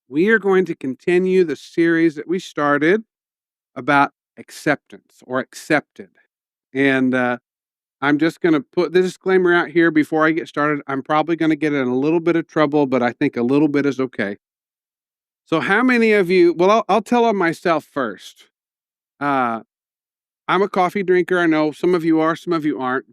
We are going to continue the series that we started about acceptance or accepted. And I'm just going to put the disclaimer out here before I get started. I'm probably going to get in a little bit of trouble, but I think a little bit is okay. So, how many of you? Well, I'll tell on myself first. Uh, I'm a coffee drinker. I know some of you are, some of you aren't.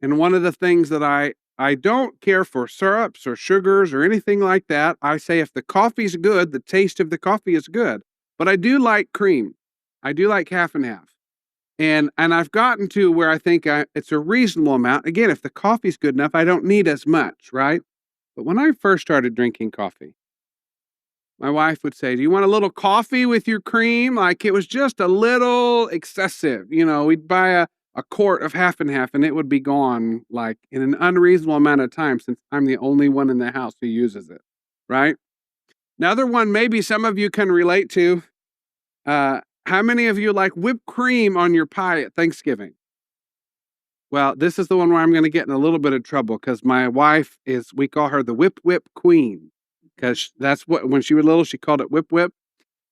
And one of the things that I don't care for syrups or sugars or anything like that. I say if the coffee's good, the taste of the coffee is good. But I do like cream. I do like half and half. And I've gotten to where I think it's a reasonable amount. Again, if the coffee's good enough, I don't need as much, right? But when I first started drinking coffee, my wife would say, "Do you want a little coffee with your cream?" Like it was just a little excessive. We'd buy a quart of half and half and it would be gone like in an unreasonable amount of time since I'm the only one in the house who uses it, right? Another one maybe some of you can relate to. How many of you like whipped cream on your pie at Thanksgiving? Well, this is the one where I'm going to get in a little bit of trouble because my wife we call her the whip queen because that's what, when she was little, she called it whip.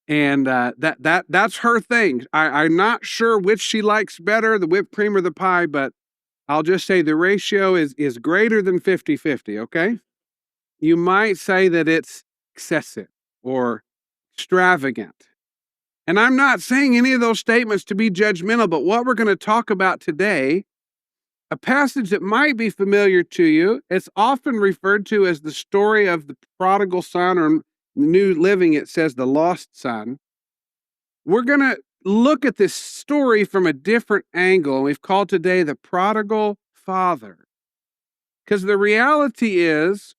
And that's her thing. I'm not sure which she likes better, the whipped cream or the pie, but I'll just say the ratio is greater than 50-50, okay? You might say that it's excessive or extravagant. And I'm not saying any of those statements to be judgmental, but what we're going to talk about today, a passage that might be familiar to you, it's often referred to as the story of the prodigal son, or in the New Living, it says the lost son. We're going to look at this story from a different angle. We've called today the prodigal father. Because the reality is,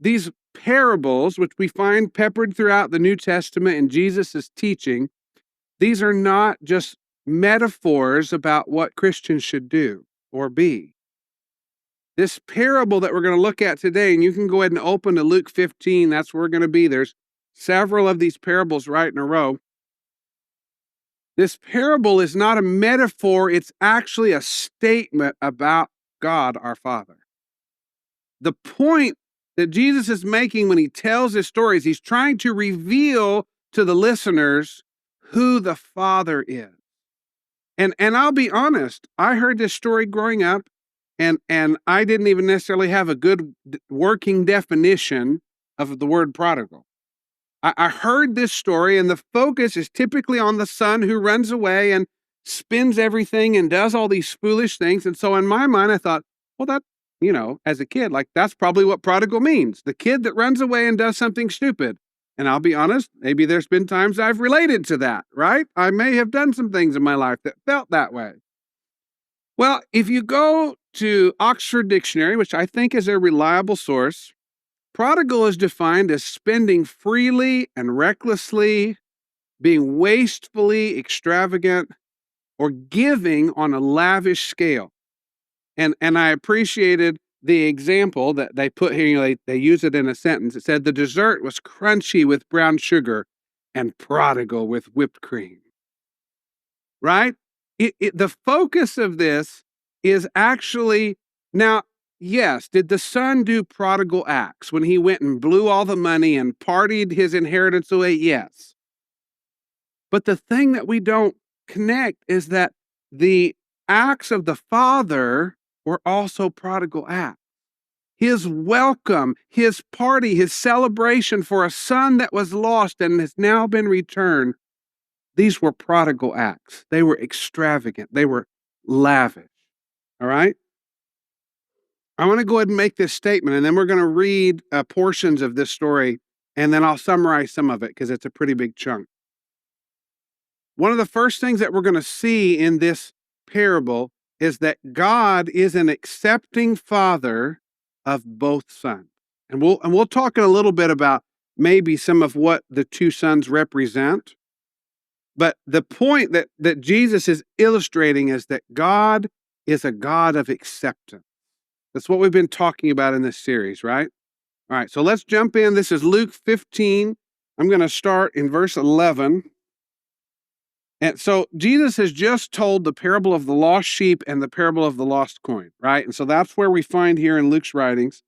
these parables, which we find peppered throughout the New Testament and Jesus' teaching, these are not just metaphors about what Christians should do or be. This parable that we're going to look at today, and you can go ahead and open to Luke 15, that's where we're going to be. There's several of these parables right in a row. This parable is not a metaphor, it's actually a statement about God our Father. The point that Jesus is making when he tells his stories, he's trying to reveal to the listeners who the Father is. And I'll be honest, I heard this story growing up, and I didn't even necessarily have a good working definition of the word prodigal. I heard this story, and the focus is typically on the son who runs away and spins everything and does all these foolish things. And so in my mind, I thought, well, that, as a kid, like that's probably what prodigal means. The kid that runs away and does something stupid. And I'll be honest, maybe there's been times I've related to that, right? I may have done some things in my life that felt that way. Well, if you go to Oxford Dictionary, which I think is a reliable source, prodigal is defined as spending freely and recklessly, being wastefully extravagant, or giving on a lavish scale. And I appreciated the example that they put here. They use it in a sentence. It said the dessert was crunchy with brown sugar and prodigal with whipped cream. Right? The focus of this is actually now. Yes, did the son do prodigal acts when he went and blew all the money and partied his inheritance away? Yes. But the thing that we don't connect is that the acts of the father were also prodigal acts. His welcome, his party, his celebration for a son that was lost and has now been returned, these were prodigal acts. They were extravagant. They were lavish. All right? I want to go ahead and make this statement, and then we're going to read portions of this story, and then I'll summarize some of it because it's a pretty big chunk. One of the first things that we're going to see in this parable is that God is an accepting father of both sons. And we'll talk in a little bit about maybe some of what the two sons represent. But the point that Jesus is illustrating is that God is a God of acceptance. That's what we've been talking about in this series, right? All right, so let's jump in. This is Luke 15. I'm going to start in verse 11. And so Jesus has just told the parable of the lost sheep and the parable of the lost coin, right? And so that's where we find here in Luke's writings.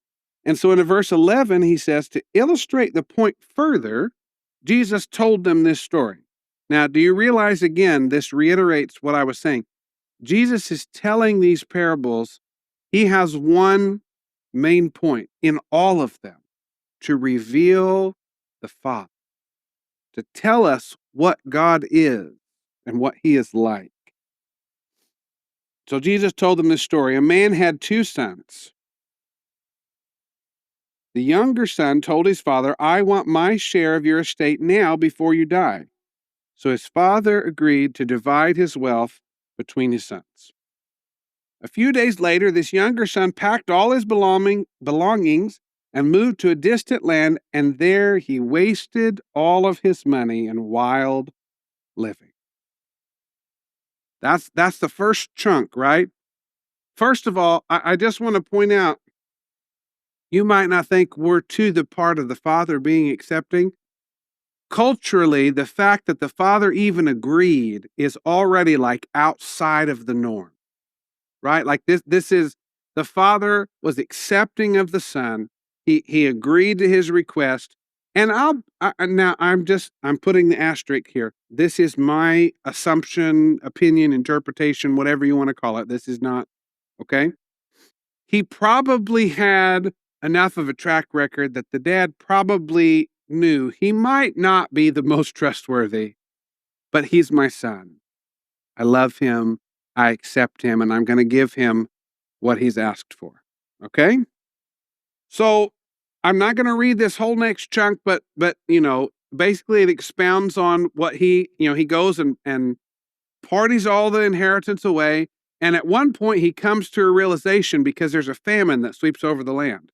And so in verse 11, he says, to illustrate the point further, Jesus told them this story. Now, do you realize again, this reiterates what I was saying? Jesus is telling these parables. He has one main point in all of them to reveal the Father, to tell us what God is and what he is like. So Jesus told them this story. A man had two sons. The younger son told his father, I want my share of your estate now before you die. So his father agreed to divide his wealth between his sons. A few days later, this younger son packed all his belongings and moved to a distant land, and there he wasted all of his money in wild living. That's the first chunk, right? First of all, I just want to point out, you might not think we're to the part of the Father being accepting. Culturally, the fact that the Father even agreed is already like outside of the norm, right? Like this is, the Father was accepting of the Son. He agreed to his request. And I'm putting the asterisk here. This is my assumption, opinion, interpretation, whatever you want to call it. This is not, okay? He probably had enough of a track record that the dad probably knew he might not be the most trustworthy, but he's my son. I love him. I accept him, and I'm going to give him what he's asked for. Okay? So I'm not going to read this whole next chunk, but basically it expounds on what he goes and parties all the inheritance away. And at one point he comes to a realization, because there's a famine that sweeps over the land.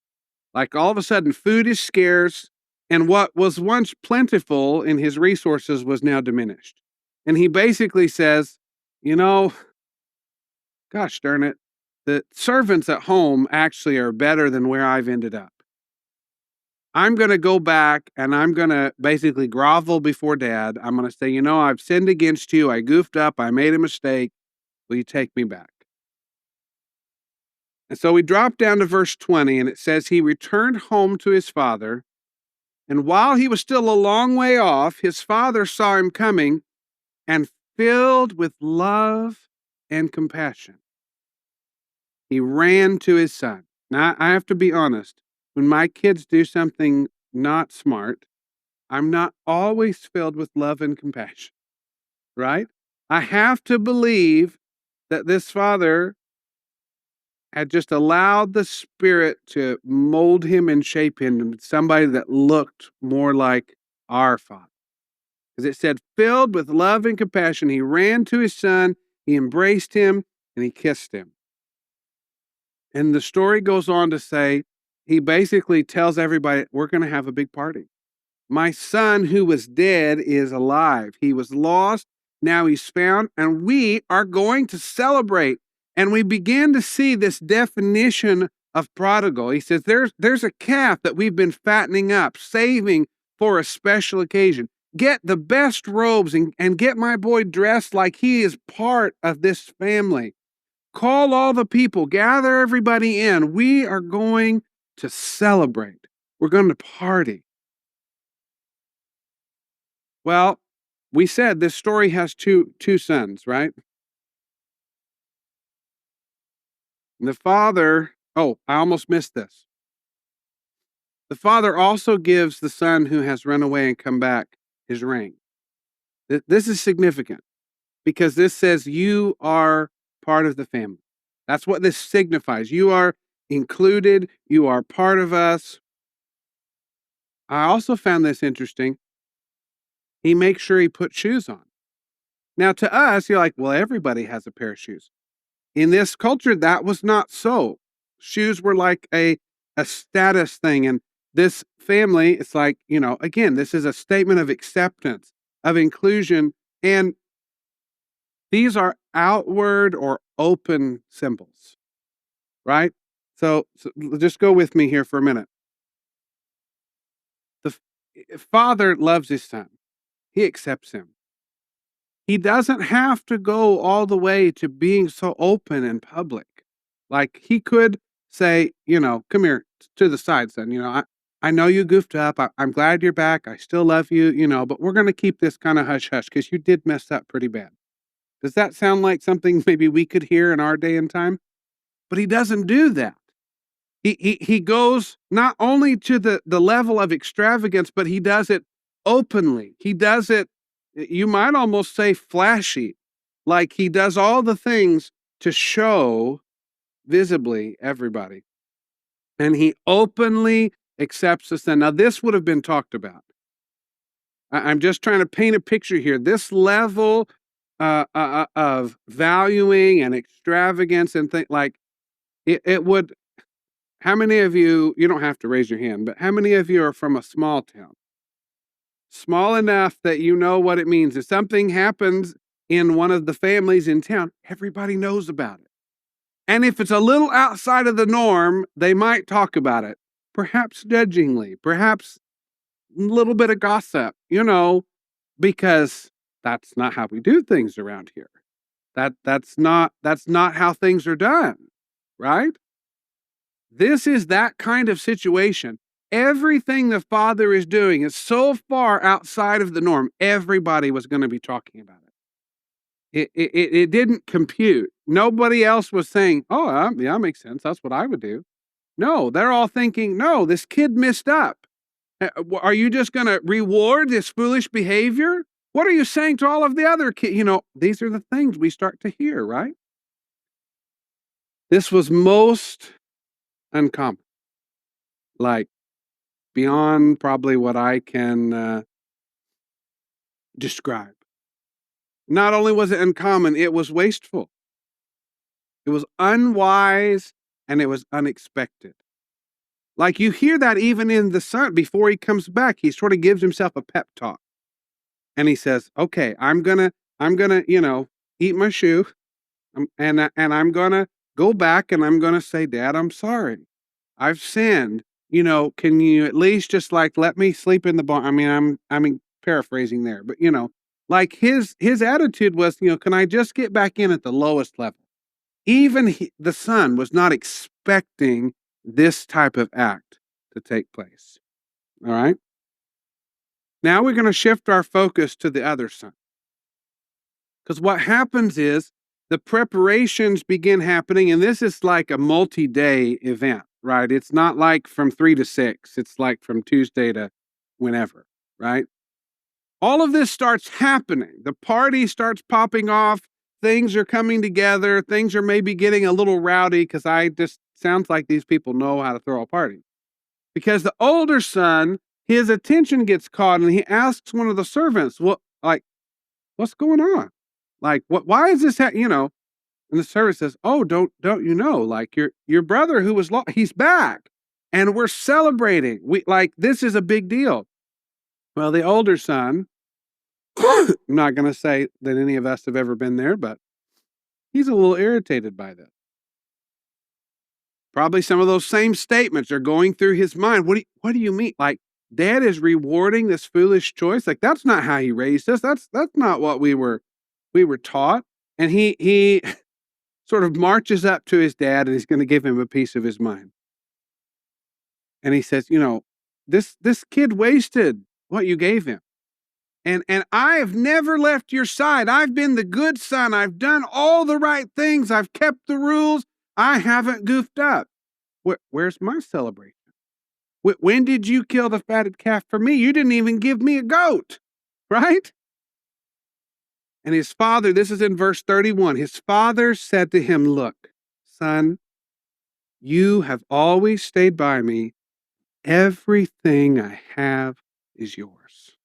Like all of a sudden food is scarce, and what was once plentiful in his resources was now diminished. And he basically says, gosh darn it, the servants at home actually are better than where I've ended up. I'm going to go back and I'm going to basically grovel before dad. I'm going to say, I've sinned against you. I goofed up. I made a mistake. Will you take me back? And so we drop down to verse 20, and it says, he returned home to his father. And while he was still a long way off, his father saw him coming, and filled with love and compassion, he ran to his son. Now, I have to be honest. When my kids do something not smart, I'm not always filled with love and compassion, right? I have to believe that this father had just allowed the Spirit to mold him and shape him into somebody that looked more like our Father. Because it said, filled with love and compassion, he ran to his son, he embraced him, and he kissed him. And the story goes on to say, he basically tells everybody, we're going to have a big party. My son who was dead is alive. He was lost, now he's found, and we are going to celebrate. And we begin to see this definition of prodigal. He says, there's a calf that we've been fattening up, saving for a special occasion. Get the best robes and get my boy dressed like he is part of this family. Call all the people, gather everybody in. We are going to celebrate. We're going to party. Well, we said this story has two sons, right? And the father, I almost missed this. The father also gives the son who has run away and come back his ring. This is significant because this says you are part of the family. That's what this signifies. You are included. You are part of us. I also found this interesting. He makes sure he puts shoes on. Now, to us, you're like, well, everybody has a pair of shoes. In this culture, that was not so. Shoes were like a status thing. And this family, it's like, again, this is a statement of acceptance, of inclusion. And these are outward or open symbols, right? So just go with me here for a minute. The father loves his son. He accepts him. He doesn't have to go all the way to being so open and public. Like he could say, "Come here to the side, son. I know you goofed up. I'm glad you're back. I still love you, but we're going to keep this kind of hush hush because you did mess up pretty bad." Does that sound like something maybe we could hear in our day and time? But he doesn't do that. He goes not only to the level of extravagance, but he does it openly. He does it, you might almost say flashy. Like he does all the things to show visibly everybody. And he openly accepts the sin. Now, this would have been talked about. I'm just trying to paint a picture here. This level of valuing and extravagance and things like it would. How many of you don't have to raise your hand, but how many of you are from a small town? Small enough that you know what it means. If something happens in one of the families in town, everybody knows about it. And if it's a little outside of the norm, they might talk about it, perhaps judgingly, perhaps a little bit of gossip, because that's not how we do things around here. That's not how things are done, right? This is that kind of situation. Everything the Father is doing is so far outside of the norm, everybody was going to be talking about it. It didn't compute. Nobody else was saying, "Oh, yeah, makes sense. That's what I would do." No, they're all thinking, "No, this kid messed up. Are you just going to reward this foolish behavior? What are you saying to all of the other kids?" These are the things we start to hear, right? This was most uncommon, like beyond probably what I can describe. Not only was it uncommon, it was wasteful. It was unwise and it was unexpected. Like you hear that even in the son before he comes back, he sort of gives himself a pep talk. And he says, "Okay, I'm gonna, eat my shoe, and I'm gonna go back and I'm gonna say, Dad, I'm sorry. I've sinned. Can you at least just like let me sleep in the barn?" I mean, paraphrasing there, but like his attitude was, can I just get back in at the lowest level? Even the son was not expecting this type of act to take place. All right. Now we're going to shift our focus to the other son. Because what happens is the preparations begin happening, and this is like a multi-day event, right? It's not like from 3 to 6. It's like from Tuesday to whenever, right? All of this starts happening. The party starts popping off. Things are coming together. Things are maybe getting a little rowdy because I just sounds like these people know how to throw a party. Because the older son, his attention gets caught and he asks one of the servants, what's going on? Like, why is this, And the servant says, "Oh, don't you know? Like your brother who was lost, he's back, and we're celebrating. This is a big deal." Well, the older son, I'm not going to say that any of us have ever been there, but he's a little irritated by this. Probably some of those same statements are going through his mind. What do you mean? Like, Dad is rewarding this foolish choice? Like, that's not how he raised us. That's not what we were taught. And he sort of marches up to his dad and he's going to give him a piece of his mind. And he says, this kid wasted what you gave him. And I have never left your side. I've been the good son. I've done all the right things. I've kept the rules. I haven't goofed up. Where's my celebration? When did you kill the fatted calf for me? You didn't even give me a goat, right? And his father, this is in verse 31, his father said to him, "Look, son, you have always stayed by me. Everything I have is yours."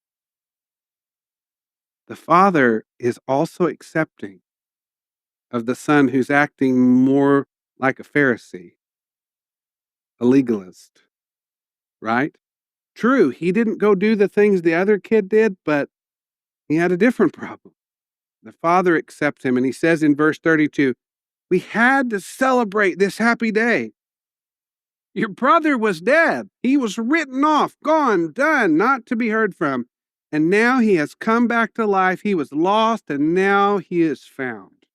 The father is also accepting of the son who's acting more like a Pharisee, a legalist, right? True, he didn't go do the things the other kid did, but he had a different problem. The father accepts him, and he says in verse 32, "We had to celebrate this happy day. Your brother was dead. He was written off, gone, done, not to be heard from. And now he has come back to life. He was lost, and now he is found."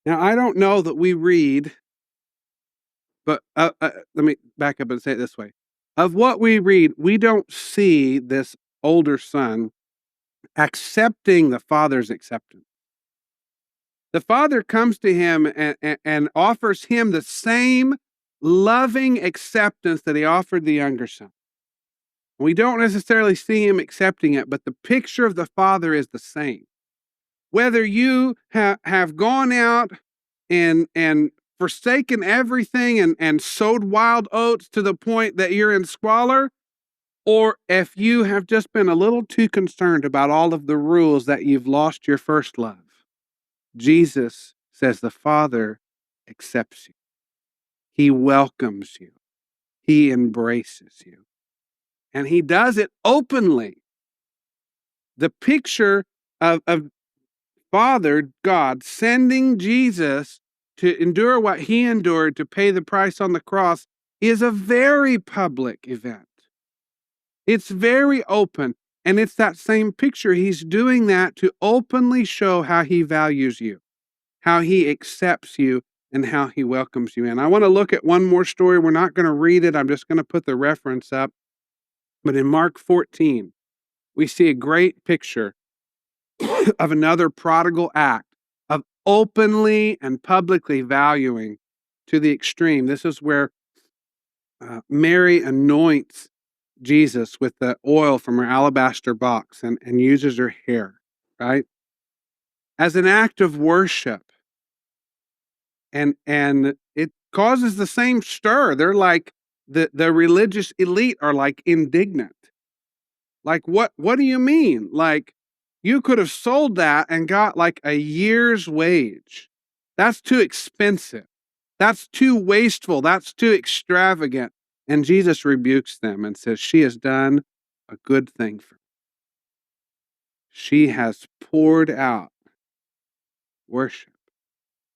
Now, I don't know that we read, but let me back up and say it this way. Of what we read, we don't see this older son accepting the father's acceptance. The father comes to him and offers him the same loving acceptance that he offered the younger son. We don't necessarily see him accepting it, but the picture of the father is the same. Whether you have gone out and forsaken everything and sowed wild oats to the point that you're in squalor, or if you have just been a little too concerned about all of the rules that you've lost your first love, Jesus says the Father accepts you. He welcomes you. He embraces you. And he does it openly. The picture of Father God sending Jesus to endure what he endured to pay the price on the cross is a very public event. It's very open. And it's that same picture. He's doing that to openly show how he values you, how he accepts you, and how he welcomes you in. I want to look at one more story. We're not going to read it. I'm just going to put the reference up. But in Mark 14, we see a great picture of another prodigal act of openly and publicly valuing to the extreme. This is where Mary anoints Jesus with the oil from her alabaster box and uses her hair, right? As an act of worship. And it causes the same stir. They're like the religious elite are like indignant. Like what do you mean? Like you could have sold that and got like a year's wage. That's too expensive. That's too wasteful. That's too extravagant. And Jesus rebukes them and says, she has done a good thing for me. She has poured out worship.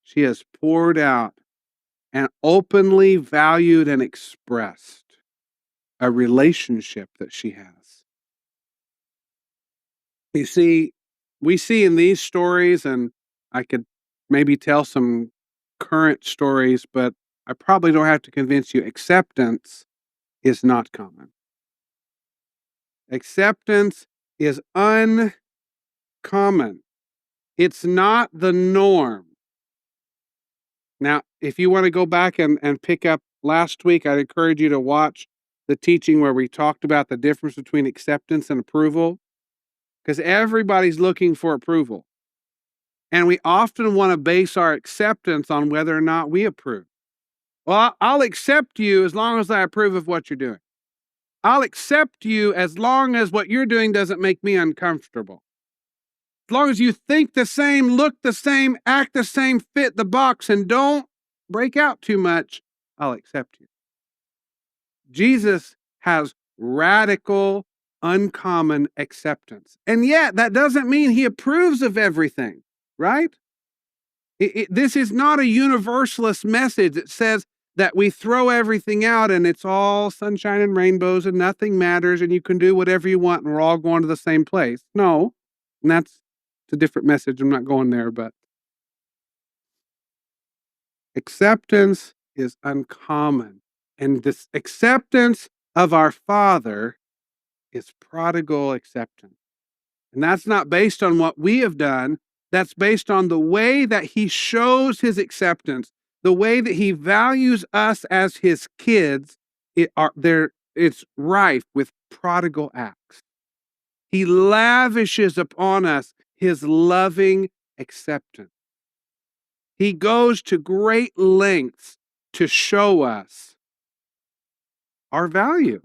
She has poured out and openly valued and expressed a relationship that she has. You see, we see in these stories, and I could maybe tell some current stories, but I probably don't have to convince you, acceptance is not common. Acceptance is uncommon. It's not the norm. Now, if you want to go back and pick up last week, I'd encourage you to watch the teaching where we talked about the difference between acceptance and approval, because everybody's looking for approval. And we often want to base our acceptance on whether or not we approve. Well, I'll accept you as long as I approve of what you're doing. I'll accept you as long as what you're doing doesn't make me uncomfortable. As long as you think the same, look the same, act the same, fit the box, and don't break out too much, I'll accept you. Jesus has radical, uncommon acceptance. And yet, that doesn't mean he approves of everything, right? This is not a universalist message that says that we throw everything out and it's all sunshine and rainbows and nothing matters and you can do whatever you want and we're all going to the same place. No, and that's a different message. I'm not going there, but acceptance is uncommon. And this acceptance of our Father is prodigal acceptance. And that's not based on what we have done. That's based on the way that he shows his acceptance, the way that he values us as his kids. It's rife with prodigal acts. He lavishes upon us his loving acceptance. He goes to great lengths to show us our value.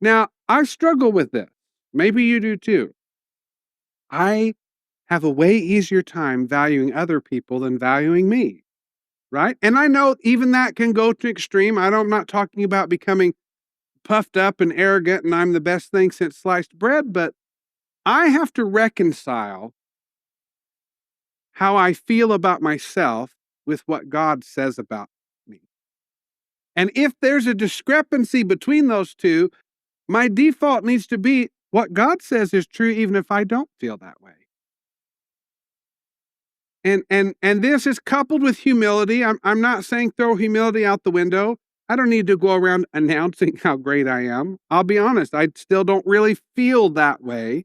Now, I struggle with this. Maybe you do too. I have a way easier time valuing other people than valuing me, right? And I know even that can go to extreme. I'm not talking about becoming puffed up and arrogant and I'm the best thing since sliced bread, but I have to reconcile how I feel about myself with what God says about me. And if there's a discrepancy between those two, my default needs to be what God says is true, even if I don't feel that way. And this is coupled with humility. I'm not saying throw humility out the window. I don't need to go around announcing how great I am. I'll be honest, I still don't really feel that way.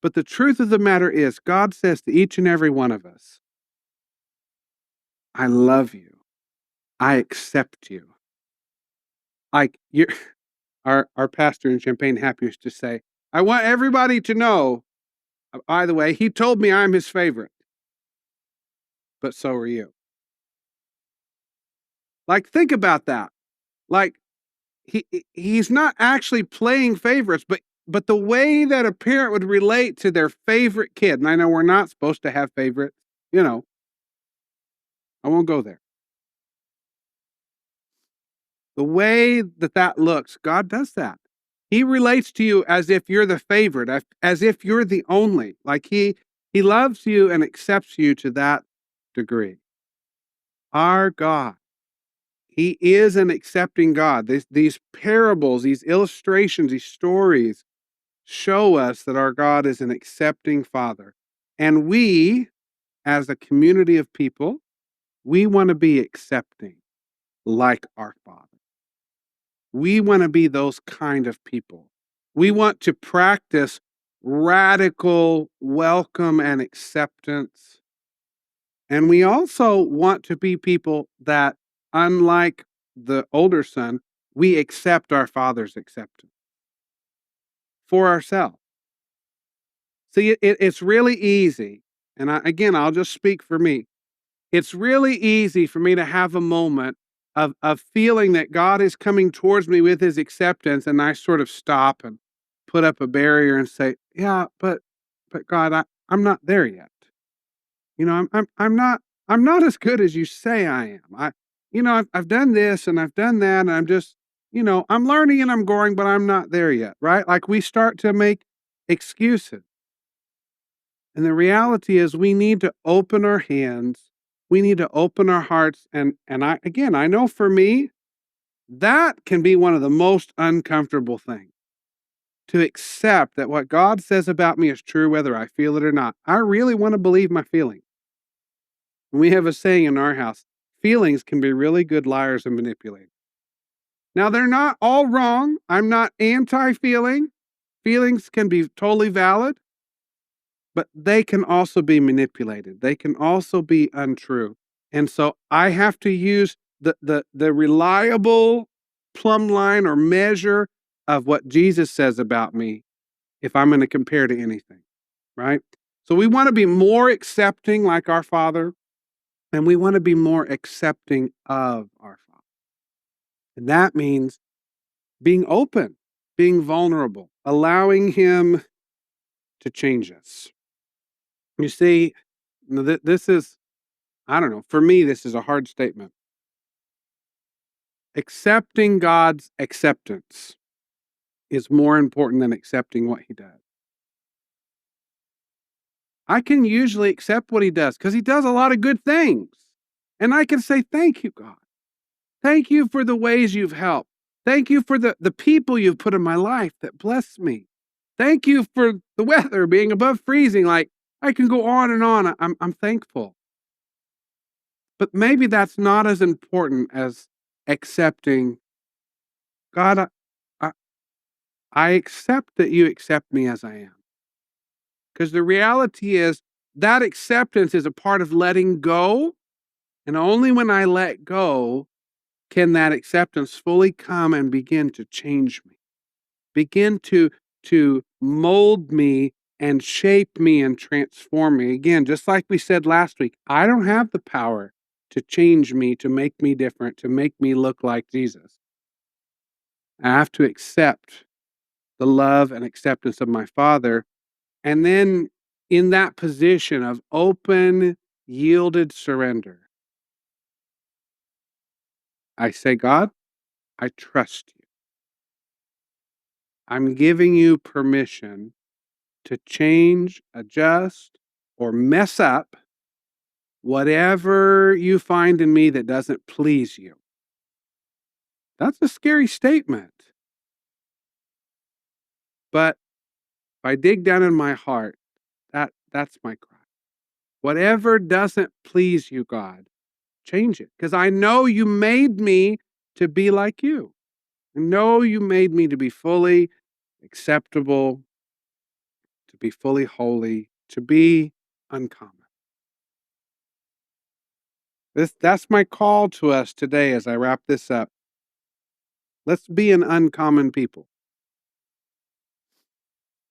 But the truth of the matter is, God says to each and every one of us, I love you. I accept you. Like you're our pastor in Champaign Happy used to say, I want everybody to know, by the way, he told me I'm his favorite, but so are you. Like, think about that. Like, he's not actually playing favorites, but the way that a parent would relate to their favorite kid, and I know we're not supposed to have favorites, you know, I won't go there. The way that that looks, God does that. He relates to you as if you're the favorite, as if you're the only. Like he loves you and accepts you to that degree. Our God, he is an accepting God. These parables, these illustrations, these stories show us that our God is an accepting Father. And we, as a community of people, we want to be accepting like our Father. We want to be those kind of people. We want to practice radical welcome and acceptance. And we also want to be people that, unlike the older son, we accept our Father's acceptance for ourselves. See, it's really easy. And again, I'll just speak for me. It's really easy for me to have a moment of feeling that God is coming towards me with his acceptance, and I sort of stop and put up a barrier and say, yeah, but God, I'm not there yet. You know, I'm not as good as you say I am. I've done this and I've done that, and I'm just, I'm learning and I'm growing, but I'm not there yet, right? Like we start to make excuses. And the reality is we need to open our hands. We need to open our hearts. And I know for me, that can be one of the most uncomfortable things, to accept that what God says about me is true, whether I feel it or not. I really want to believe my feelings. We have a saying in our house, feelings can be really good liars and manipulators. Now, they're not all wrong. I'm not anti-feeling. Feelings can be totally valid. But they can also be manipulated. They can also be untrue. And so I have to use the reliable plumb line or measure of what Jesus says about me if I'm going to compare to anything, right? So we want to be more accepting like our Father, and we want to be more accepting of our Father. And that means being open, being vulnerable, allowing him to change us. You see, this is, I don't know, for me, this is a hard statement. Accepting God's acceptance is more important than accepting what he does. I can usually accept what he does because he does a lot of good things. And I can say, thank you, God. Thank you for the ways you've helped. Thank you for the people you've put in my life that bless me. Thank you for the weather being above freezing. Like, I can go on and on. I'm thankful. But maybe that's not as important as accepting, God, I, I accept that you accept me as I am. Because the reality is that acceptance is a part of letting go. And only when I let go can that acceptance fully come and begin to change me, begin to mold me and shape me and transform me. Again, just like we said last week, I don't have the power to change me, to make me different, to make me look like Jesus. I have to accept the love and acceptance of my Father. And then in that position of open, yielded surrender, I say, God, I trust you. I'm giving you permission to change, adjust, or mess up whatever you find in me that doesn't please you. That's a scary statement. But if I dig down in my heart, that's my cry. Whatever doesn't please you, God, change it. Because I know you made me to be like you. I know you made me to be fully acceptable, to be fully holy, to be uncommon. That's my call to us today as I wrap this up. Let's be an uncommon people.